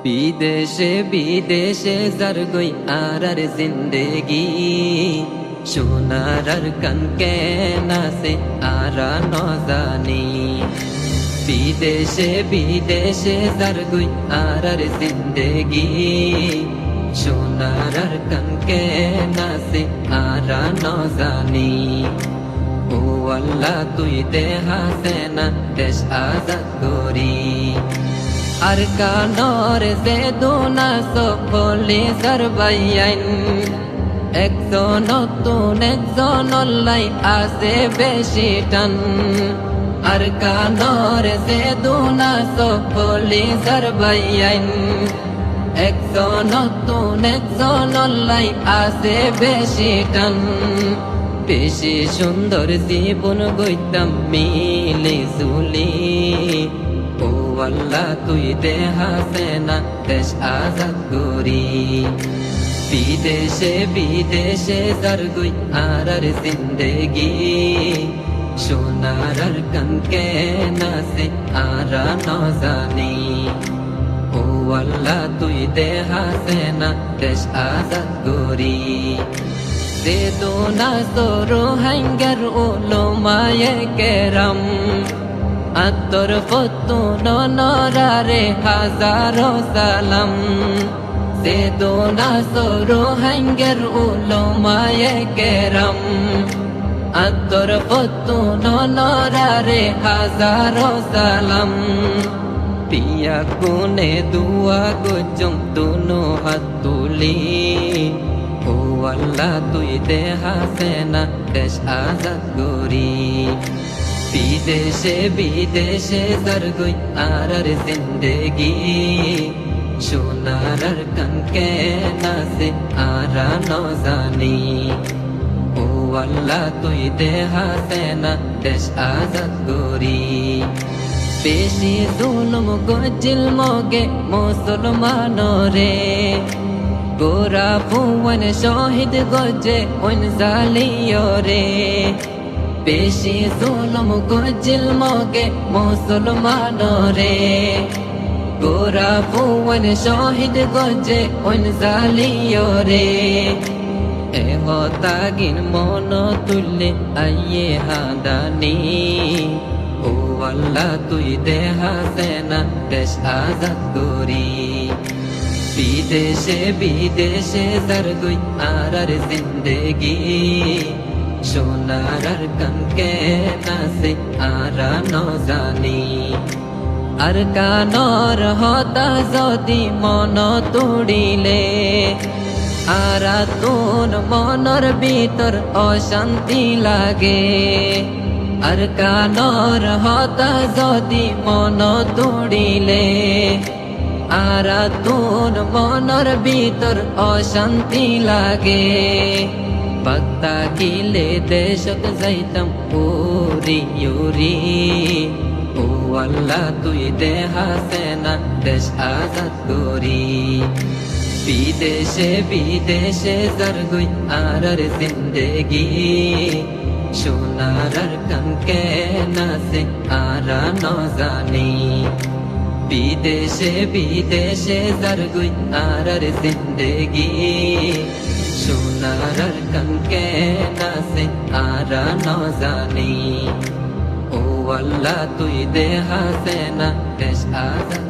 বিদেশে বিদেশে যার গই আর জিন্দেগি সোনার আর কনকে নাসে আর ন জানি বিদেশে বিদেশে যার গই আর জিন্দেগি সোনার আর কনকে নাসে আর ন জানি ও আল্লাহ তুই দে হাসেনা দেশ আজাদ করি আর কানর যে দুনা সফলে সারবাইয়াইন একজন নতুন একজন অল্লাই আছে বেশি টান আর কানর যে দুনা সফলে সারবাইয়াইন একজন নতুন একজন অল্লাই আছে বেশি টান বেশি সুন্দর জীবন গইতাম মিলে জুলি ও আল্লাহ তুই দে হাসেনা দেশ আজাদ করি বিদেশে বিদেশে যার গই আর জিন্দেগি সোনার আর কনকে নাসে আর ন জানি ও আল্লাহ তুই দে হাসেনা দেশ আজাদ করি দে দোনা সরো হাঙ্গার ওলমায়ে কেরাম আতর ফতুন নরারে হাজারো সালাম সে দোনা সরো হাঙ্গের উলমায়ে কেরাম আতর ফতুন নরারে হাজারো সালাম পিয়া কোনে দুয়া গুজম দুনো হাত তুলি ও আল্লাহ তুই দে হাসেনা দেশ আজাদ করি বিদেশে বিদেশে যার গই আর জিন্দেগি সোনার আর কনকে নাসে আর ন জানি ও আল্লাহ তুই দে হাসেনা দেশ আজাদ করি বেশি জুলুম গজিল মগে মুসলমান রে গোরা ভুবন শহীদ গজে ওন জালিও রে বেশি জুলুম গজিল মগে মুসলমান রে গোরা ভুবন শহীদ গজে ওন জালিও রে এ হতাগিন মন তুললে আইয়ে হাদানি ও আল্লাহ তুই দে হাসেনা দেশ আজাদ করি বিদেশে বিদেশে যার গই আর জিন্দেগি সোনার আর কনকে নাসে আর ন জানি আর কানর হতা যদি মন তুড়িলে আর তোর মনর ভিতর অশান্তি লাগে আর কানর হতা যদি মন তুড়িলে আর তোর মনর ভিতর অশান্তি লাগে ভক্তা কিলে দেশত যাইতাম উরি উরি ও আল্লাহ তুই দে হাসেনা দেশ আজাদ করি বিদেশে বিদেশে যার গই আর জিন্দেগি সোনার আর কনকে নাসে আর ন জানি বিদেশে বিদেশে যার গই আর জিন্দেগি সোনার আর কনকে নাসে আর ন জানি ও আল্লাহ তুই দে হাসেনা দেশ আজাদ